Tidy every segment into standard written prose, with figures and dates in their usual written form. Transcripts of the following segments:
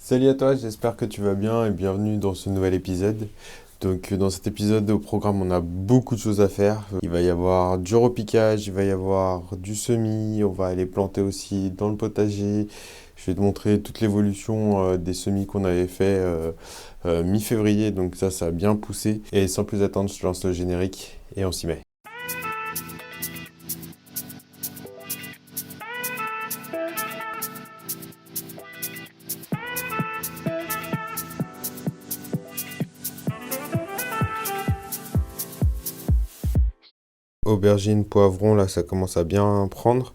Salut à toi, j'espère que tu vas bien et bienvenue dans ce nouvel épisode. Donc dans cet épisode au programme, on a beaucoup de choses à faire. Il va y avoir du repiquage, il va y avoir du semis, on va aller planter aussi dans le potager. Je vais te montrer toute l'évolution des semis qu'on avait fait mi-février, donc ça a bien poussé. Et sans plus attendre, je te lance le générique et on s'y met. Aubergine, poivron, là ça commence à bien prendre.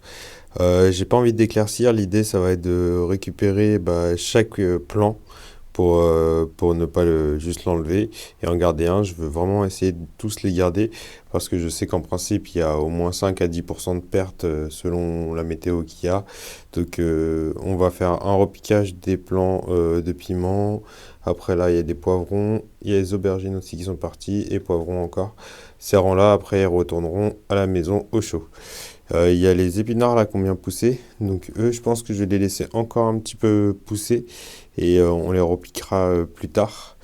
J'ai pas envie d'éclaircir, l'idée ça va être de récupérer chaque plant pour ne pas juste l'enlever et en garder un. Je veux vraiment essayer de tous les garder parce que je sais qu'en principe il y a au moins 5 à 10% de pertes selon la météo qu'il y a. Donc on va faire un repiquage des plants de piment. Après là il y a des poivrons, il y a les aubergines aussi qui sont partis et poivrons encore. Ces rangs-là après ils retourneront à la maison au chaud. Il y a les épinards là qui ont bien poussé. Donc eux, je pense que je vais les laisser encore un petit peu pousser et on les repiquera plus tard.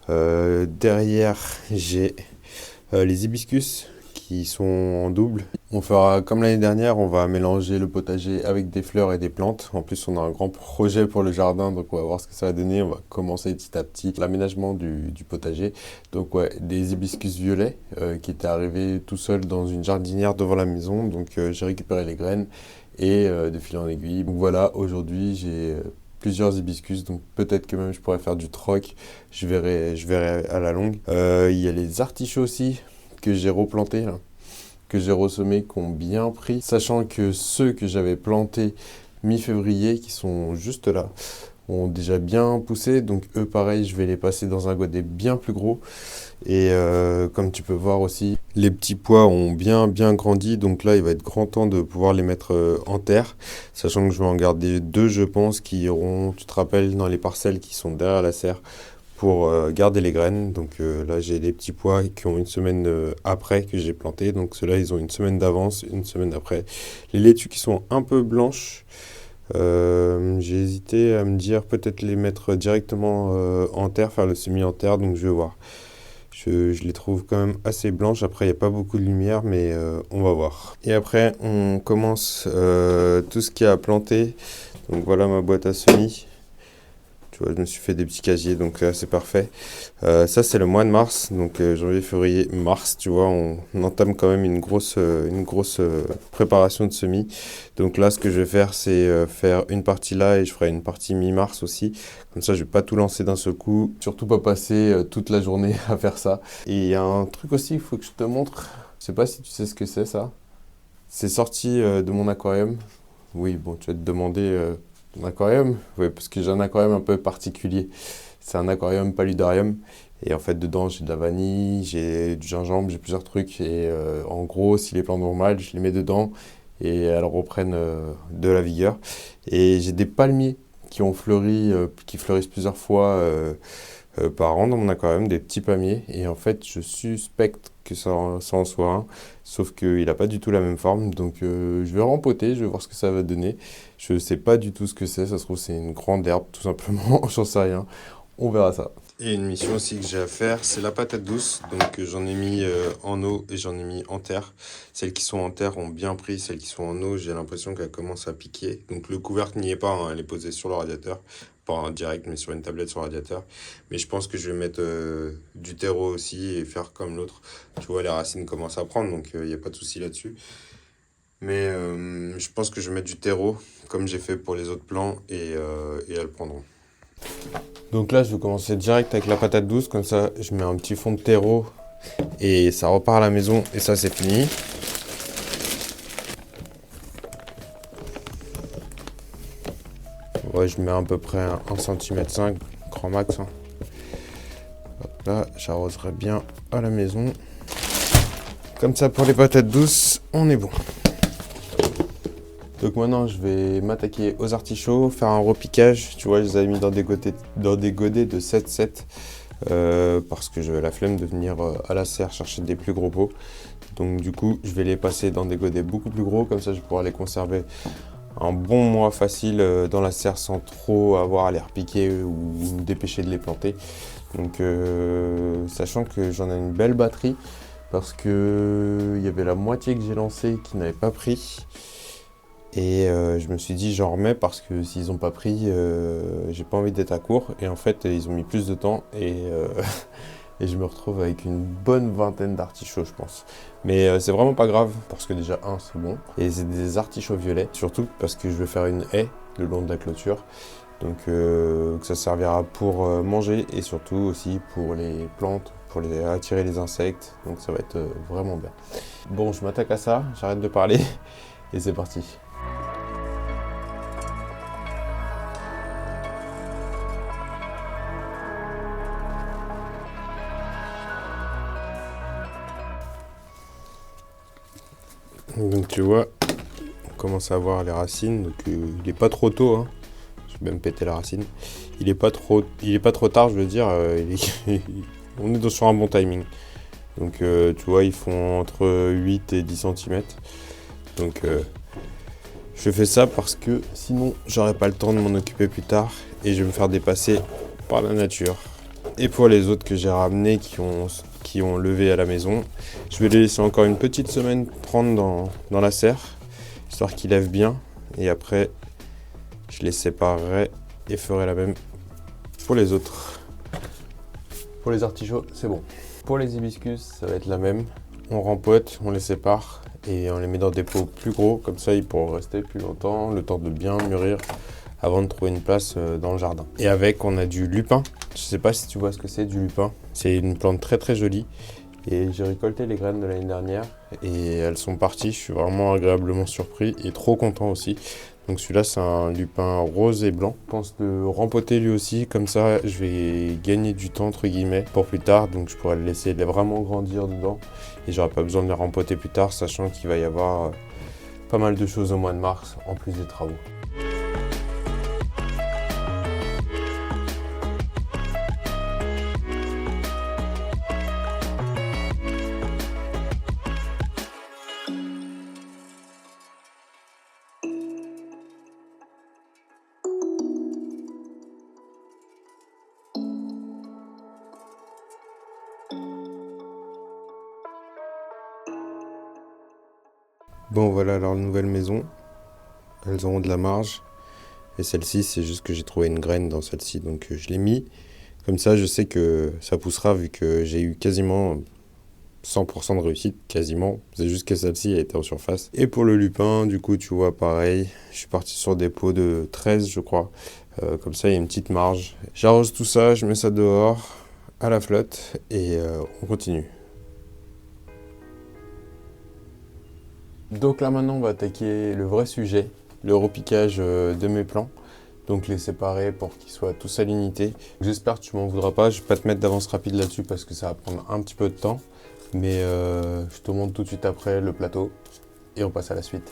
Derrière, j'ai les hibiscus qui sont en double. On fera comme l'année dernière, on va mélanger le potager avec des fleurs et des plantes. En plus, on a un grand projet pour le jardin, donc on va voir ce que ça va donner. On va commencer petit à petit l'aménagement du potager. Donc ouais, des hibiscus violets qui étaient arrivés tout seuls dans une jardinière devant la maison. Donc j'ai récupéré les graines et de fil en aiguille. Donc voilà, aujourd'hui j'ai plusieurs hibiscus, donc peut-être que même je pourrais faire du troc. Je verrai à la longue. Il y a les artichauts aussi que j'ai replantés là, que j'ai ressemés, qui ont bien pris, sachant que ceux que j'avais plantés mi-février, qui sont juste là, ont déjà bien poussé, donc eux pareil, je vais les passer dans un godet bien plus gros. Et comme tu peux voir aussi, les petits pois ont bien grandi, donc là il va être grand temps de pouvoir les mettre en terre, sachant que je vais en garder deux je pense, qui iront, tu te rappelles, dans les parcelles qui sont derrière la serre, pour garder les graines. Donc là, j'ai des petits pois qui ont une semaine après que j'ai planté. Donc ceux-là, ils ont une semaine d'avance, une semaine après. Les laitues qui sont un peu blanches, j'ai hésité à me dire peut-être les mettre directement en terre, faire le semis en terre. Donc je vais voir. Je les trouve quand même assez blanches. Après, il n'y a pas beaucoup de lumière, mais on va voir. Et après, on commence tout ce qu'il y a à planter. Donc voilà ma boîte à semis. Tu vois, je me suis fait des petits casiers, donc là c'est parfait. Ça c'est le mois de mars, donc janvier, février, mars, tu vois, on entame quand même une grosse préparation de semis. Donc là ce que je vais faire c'est faire une partie là et je ferai une partie mi-mars aussi. Comme ça je vais pas tout lancer d'un seul coup, surtout pas passer toute la journée à faire ça. Et il y a un truc aussi, il faut que je te montre. Je sais pas si tu sais ce que c'est ça. C'est sorti de mon aquarium. Oui, bon, tu vas te demander un aquarium. Oui, parce que j'ai un aquarium un peu particulier. C'est un aquarium paludarium. Et en fait, dedans, j'ai de la vanille, j'ai du gingembre, j'ai plusieurs trucs. Et en gros, si les plantes vont mal, je les mets dedans et elles reprennent de la vigueur. Et j'ai des palmiers qui ont fleuri, qui fleurissent plusieurs fois par an dans mon aquarium, des petits palmiers. Et en fait, je suspecte que ça en soit un, sauf qu'il n'a pas du tout la même forme. Donc je vais rempoter, je vais voir ce que ça va donner. Je ne sais pas du tout ce que c'est, ça se trouve c'est une grande herbe tout simplement, j'en sais rien. On verra ça. Et une mission aussi que j'ai à faire, c'est la patate douce. Donc j'en ai mis en eau et j'en ai mis en terre. Celles qui sont en terre ont bien pris, celles qui sont en eau, j'ai l'impression qu'elles commencent à piquer. Donc le couvercle n'y est pas, hein, elle est posée sur le radiateur. Pas en direct, mais sur une tablette sur le radiateur. Mais je pense que je vais mettre du terreau aussi et faire comme l'autre. Tu vois, les racines commencent à prendre, donc il n'y a pas de souci là-dessus. Mais je pense que je vais mettre du terreau, comme j'ai fait pour les autres plants, et elles prendront. Donc là, je vais commencer direct avec la patate douce, comme ça, je mets un petit fond de terreau et ça repart à la maison, et ça, c'est fini. Ouais, je mets à peu près 1,5 cm, grand max. Hein. Hop là, j'arroserai bien à la maison. Comme ça, pour les patates douces, on est bon. Donc maintenant, je vais m'attaquer aux artichauts, faire un repiquage. Tu vois, je les avais mis dans des godets de 7-7 parce que j'avais la flemme de venir à la serre chercher des plus gros pots. Donc du coup, je vais les passer dans des godets beaucoup plus gros, comme ça je vais pouvoir les conserver un bon mois facile dans la serre sans trop avoir à les repiquer ou me dépêcher de les planter. Donc sachant que j'en ai une belle batterie parce que il y avait la moitié que j'ai lancé qui n'avait pas pris. Et je me suis dit j'en remets parce que s'ils n'ont pas pris, j'ai pas envie d'être à court. Et en fait ils ont mis plus de temps et je me retrouve avec une bonne vingtaine d'artichauts je pense. Mais c'est vraiment pas grave parce que déjà c'est bon. Et c'est des artichauts violets, surtout parce que je vais faire une haie le long de la clôture. Donc que ça servira pour manger et surtout aussi pour les plantes, pour les attirer les insectes. Donc ça va être vraiment bien. Bon, je m'attaque à ça, j'arrête de parler et c'est parti. Donc tu vois, on commence à voir les racines. Donc il est pas trop tôt, hein. Je vais même péter la racine. Il est pas trop tard, je veux dire. On est sur un bon timing. Donc tu vois, ils font entre 8 et 10 cm. Donc je fais ça parce que sinon j'aurai pas le temps de m'en occuper plus tard et je vais me faire dépasser par la nature. Et pour les autres que j'ai ramenés qui ont levé à la maison, je vais les laisser encore une petite semaine prendre dans la serre, histoire qu'ils lèvent bien. Et après, je les séparerai et ferai la même pour les autres. Pour les artichauts, c'est bon. Pour les hibiscus, ça va être la même. On rempote, on les sépare et on les met dans des pots plus gros. Comme ça, ils pourront rester plus longtemps, le temps de bien mûrir avant de trouver une place dans le jardin. Et avec, on a du lupin. Je sais pas si tu vois ce que c'est du lupin. C'est une plante très très jolie. Et j'ai récolté les graines de l'année dernière et elles sont parties. Je suis vraiment agréablement surpris et trop content aussi. Donc celui-là, c'est un lupin rose et blanc. Je pense de rempoter lui aussi, comme ça je vais gagner du temps entre guillemets pour plus tard. Donc je pourrais le laisser vraiment grandir dedans et j'aurai pas besoin de le rempoter plus tard, sachant qu'il va y avoir pas mal de choses au mois de mars en plus des travaux. Bon voilà leur nouvelle maison, elles auront de la marge. Et celle-ci, c'est juste que j'ai trouvé une graine dans celle-ci, donc je l'ai mis. Comme ça, je sais que ça poussera vu que j'ai eu quasiment 100% de réussite, quasiment. C'est juste que celle-ci a été en surface. Et pour le lupin, du coup, tu vois, pareil. Je suis parti sur des pots de 13, je crois. Comme ça, il y a une petite marge. J'arrose tout ça, je mets ça dehors, à la flotte, et on continue. Donc là, maintenant, on va attaquer le vrai sujet, le repiquage de mes plants. Donc les séparer pour qu'ils soient tous à l'unité. J'espère que tu m'en voudras pas, je vais pas te mettre d'avance rapide là-dessus parce que ça va prendre un petit peu de temps. Mais je te montre tout de suite après le plateau et on passe à la suite.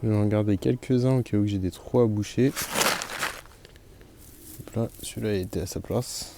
Je vais en garder quelques-uns au cas où j'ai des trous à boucher. Hop là, celui-là était à sa place.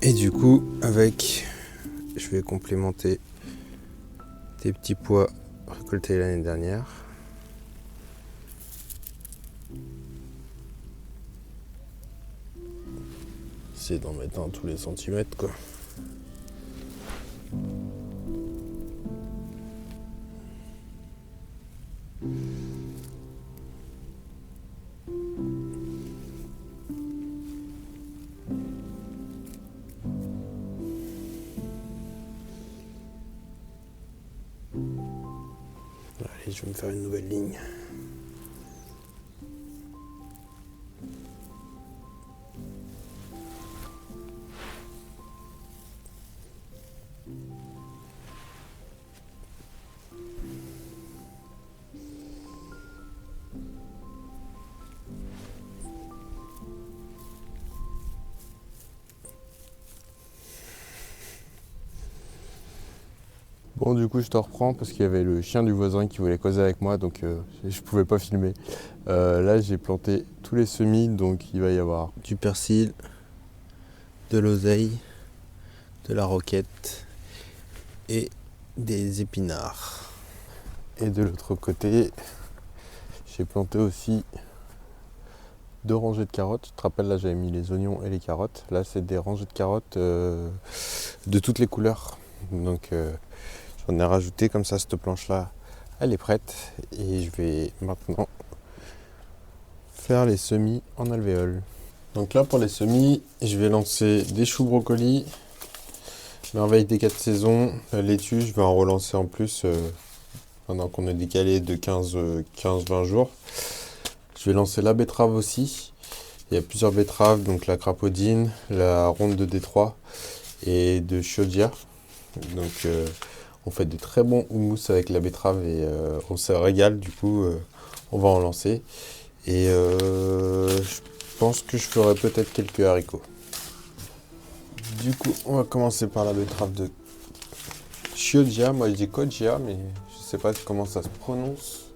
Et du coup, je vais complémenter des petits pois récoltés l'année dernière. C'est d'en mettre un tous les centimètres, quoi. Allez, je vais me faire une nouvelle ligne. Bon, du coup, je te reprends parce qu'il y avait le chien du voisin qui voulait causer avec moi, donc je pouvais pas filmer. Là, j'ai planté tous les semis, donc il va y avoir du persil, de l'oseille, de la roquette et des épinards. Et de l'autre côté, j'ai planté aussi 2 rangées de carottes. Tu te rappelles, là, j'avais mis les oignons et les carottes. Là, c'est des rangées de carottes de toutes les couleurs. Donc, j'en ai rajouté comme ça, cette planche-là, elle est prête. Et je vais maintenant faire les semis en alvéole. Donc là, pour les semis, je vais lancer des choux brocolis, merveille des 4 saisons, la laitue, je vais en relancer en plus pendant qu'on est décalé de 15-20 jours. Je vais lancer la betterave aussi. Il y a plusieurs betteraves, donc la crapaudine, la ronde de Détroit et de Chioggia. Donc on fait de très bons houmous avec la betterave et on se régale, du coup on va en lancer. Et je pense que je ferai peut-être quelques haricots. Du coup, on va commencer par la betterave de Chioggia. Moi je dis Chioggia, mais je sais pas comment ça se prononce.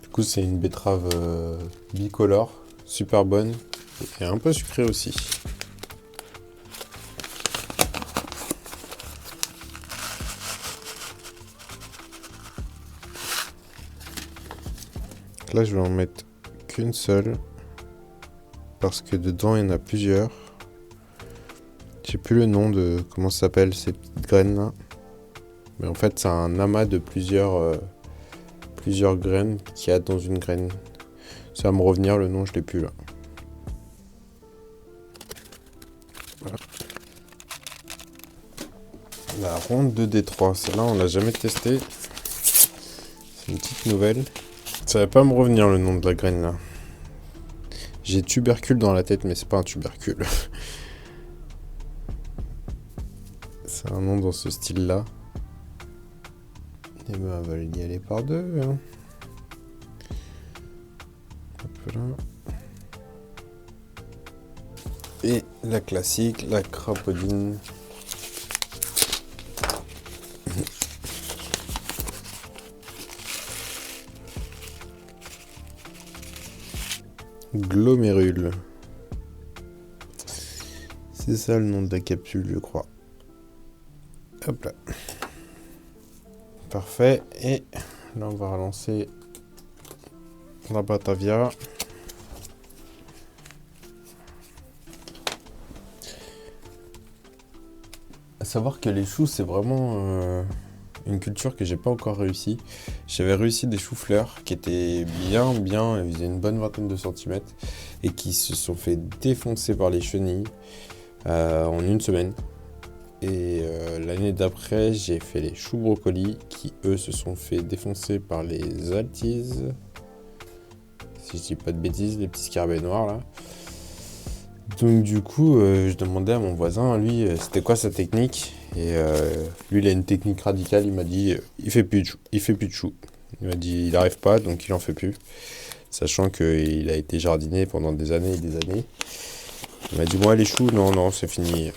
Du coup, c'est une betterave bicolore, super bonne et un peu sucrée aussi. Là, je vais en mettre qu'une seule parce que dedans il y en a plusieurs. Je sais plus le nom de comment ça s'appelle ces petites graines là, mais en fait c'est un amas de plusieurs graines qu'il y a dans une graine. Ça va me revenir, le nom je l'ai plus là. Voilà. La ronde de Détroit, celle-là on l'a jamais testée. C'est une petite nouvelle. Ça va pas me revenir le nom de la graine là. J'ai tubercule dans la tête, mais c'est pas un tubercule. C'est un nom dans ce style-là. Et ben, on va y aller par deux. Hein. Hop là. Et la classique, la crapaudine. Glomérule. C'est ça le nom de la capsule, je crois. Hop là. Parfait. Et là, on va relancer la Batavia. À savoir que les choux, c'est vraiment une culture que j'ai pas encore réussi. J'avais réussi des choux-fleurs qui étaient bien, ils faisaient une bonne vingtaine de centimètres et qui se sont fait défoncer par les chenilles en une semaine. Et l'année d'après, j'ai fait les choux brocolis qui, eux, se sont fait défoncer par les altises. Si je dis pas de bêtises, les petits scarabées noirs là. Donc du coup, je demandais à mon voisin, lui, c'était quoi sa technique. Et lui, il a une technique radicale. Il m'a dit, il fait plus de chou. Il m'a dit, il n'arrive pas, donc il en fait plus. Sachant qu'il a été jardinier pendant des années et des années. Il m'a dit, moi, les choux, non, c'est fini.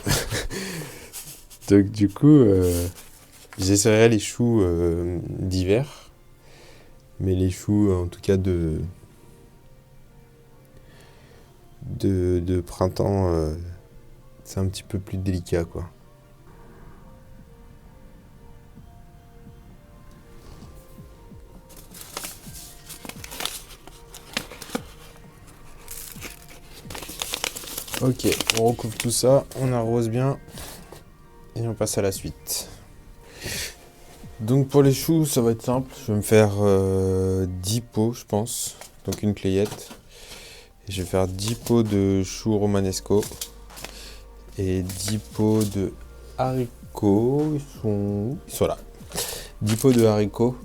Donc du coup, j'essaierai les choux d'hiver. Mais les choux, en tout cas, de printemps, c'est un petit peu plus délicat, quoi. Ok, on recouvre tout ça, on arrose bien et on passe à la suite. Donc pour les choux, ça va être simple. Je vais me faire 10 pots, je pense. Donc une clayette. Et je vais faire 10 pots de choux romanesco. Et 10 pots de haricots. Ils sont là. 10 pots de haricots.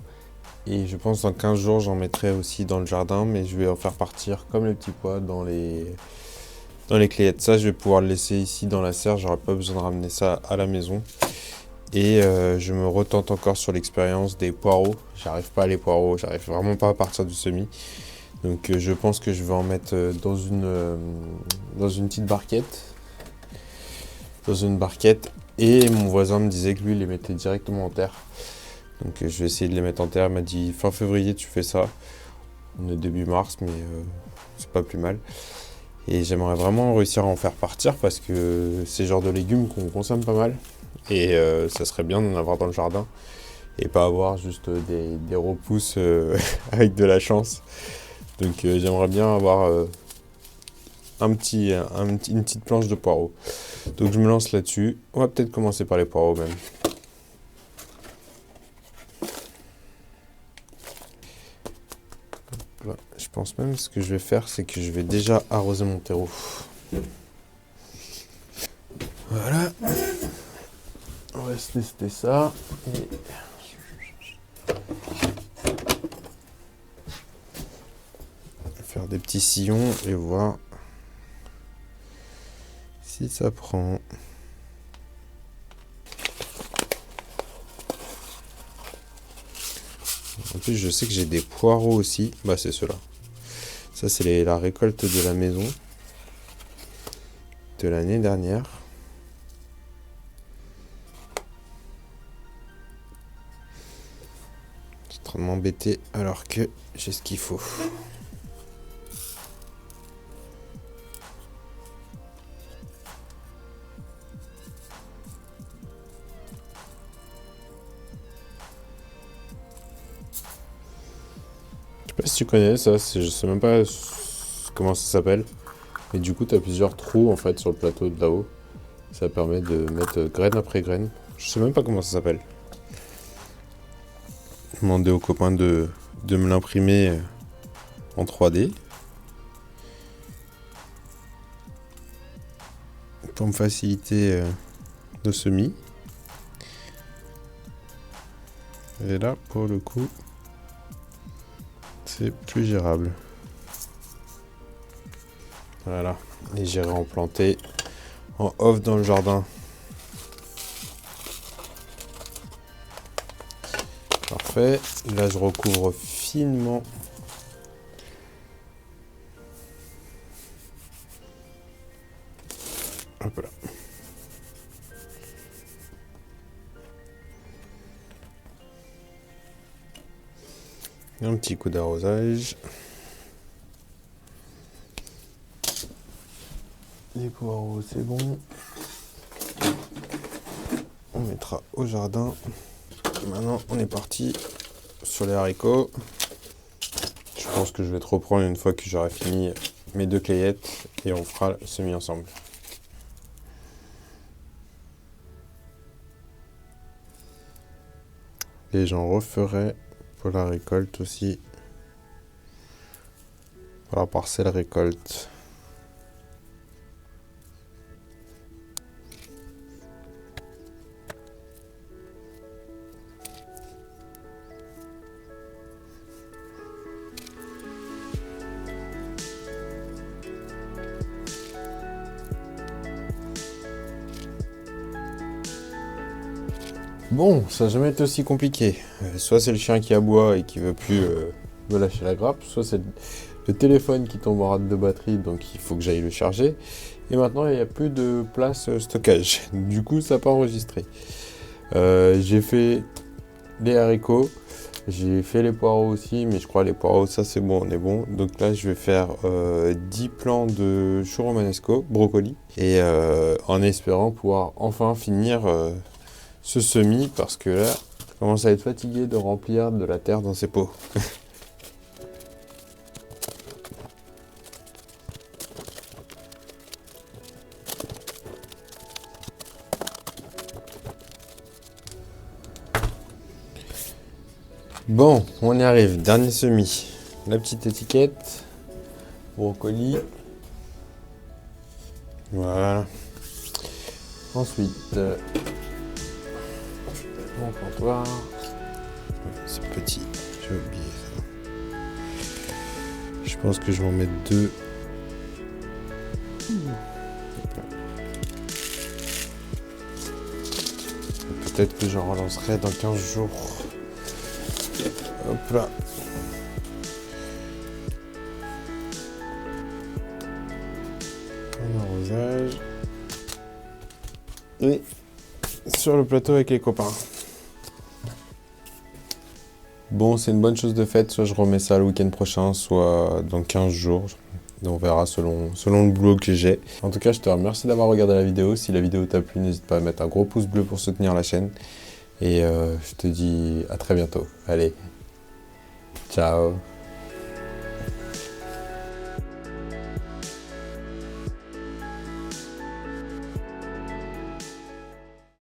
Et je pense dans 15 jours, j'en mettrai aussi dans le jardin. Mais je vais en faire partir comme les petits pois dans les clayettes. Ça, je vais pouvoir le laisser ici dans la serre. J'aurai pas besoin de ramener ça à la maison. Et je me retente encore sur l'expérience des poireaux. J'arrive pas à les poireaux, j'arrive vraiment pas à partir du semis. Donc je pense que je vais en mettre dans une petite barquette. Dans une barquette. Et mon voisin me disait que lui, il les mettait directement en terre. Donc je vais essayer de les mettre en terre. Il m'a dit fin février, tu fais ça. On est début mars, mais c'est pas plus mal. Et j'aimerais vraiment réussir à en faire partir parce que c'est le genre de légumes qu'on consomme pas mal. Et ça serait bien d'en avoir dans le jardin et pas avoir juste des repousses avec de la chance. Donc j'aimerais bien avoir une petite planche de poireaux. Donc je me lance là-dessus. On va peut-être commencer par les poireaux même. Voilà. Je pense même que ce que je vais faire, c'est que je vais déjà arroser mon terreau. Voilà. On va se tester ça. Et... faire des petits sillons et voir si ça prend. En plus, je sais que j'ai des poireaux aussi. Bah, c'est ceux-là. Ça, c'est la récolte de la maison de l'année dernière. Je suis en train de m'embêter alors que j'ai ce qu'il faut. Je sais pas si tu connais ça, je sais même pas comment ça s'appelle. Et du coup, tu as plusieurs trous en fait sur le plateau de là-haut. Ça permet de mettre graine après graine. Je sais même pas comment ça s'appelle. Demander aux copains de me l'imprimer en 3D. Pour me faciliter le semis. Et là, pour le coup, c'est plus gérable. Voilà. Et j'ai réimplanté en off dans le jardin. Parfait. Là, je recouvre finement. Hop là. Un petit coup d'arrosage. Les poireaux, c'est bon. On mettra au jardin. Maintenant, on est parti sur les haricots. Je pense que je vais te reprendre une fois que j'aurai fini mes 2 clayettes et on fera le semis ensemble. Et j'en referai pour la récolte aussi. Pour la parcelle récolte. Bon, ça n'a jamais été aussi compliqué. Soit c'est le chien qui aboie et qui veut plus me lâcher la grappe, soit c'est le téléphone qui tombe en rate de batterie, donc il faut que j'aille le charger. Et maintenant, il n'y a plus de place stockage. Du coup, ça n'a pas enregistré. J'ai fait les haricots. J'ai fait les poireaux aussi, mais je crois les poireaux, ça c'est bon, on est bon. Donc là, je vais faire 10 plants de chou romanesco, brocoli, et en espérant pouvoir enfin finir ce semis, parce que là, je commence à être fatigué de remplir de la terre dans ces pots. Bon, on y arrive, dernier semis. La petite étiquette, brocoli. Voilà. Ensuite, mon comptoir. C'est petit, j'ai oublié ça. Je pense que je vais en mettre 2. Peut-être que j'en relancerai dans 15 jours. Hop là. Un arrosage. Et sur le plateau avec les copains. Bon, c'est une bonne chose de faite. Soit je remets ça le week-end prochain, soit dans 15 jours. On verra selon le boulot que j'ai. En tout cas, je te remercie d'avoir regardé la vidéo. Si la vidéo t'a plu, n'hésite pas à mettre un gros pouce bleu pour soutenir la chaîne. Et je te dis à très bientôt. Allez, ciao.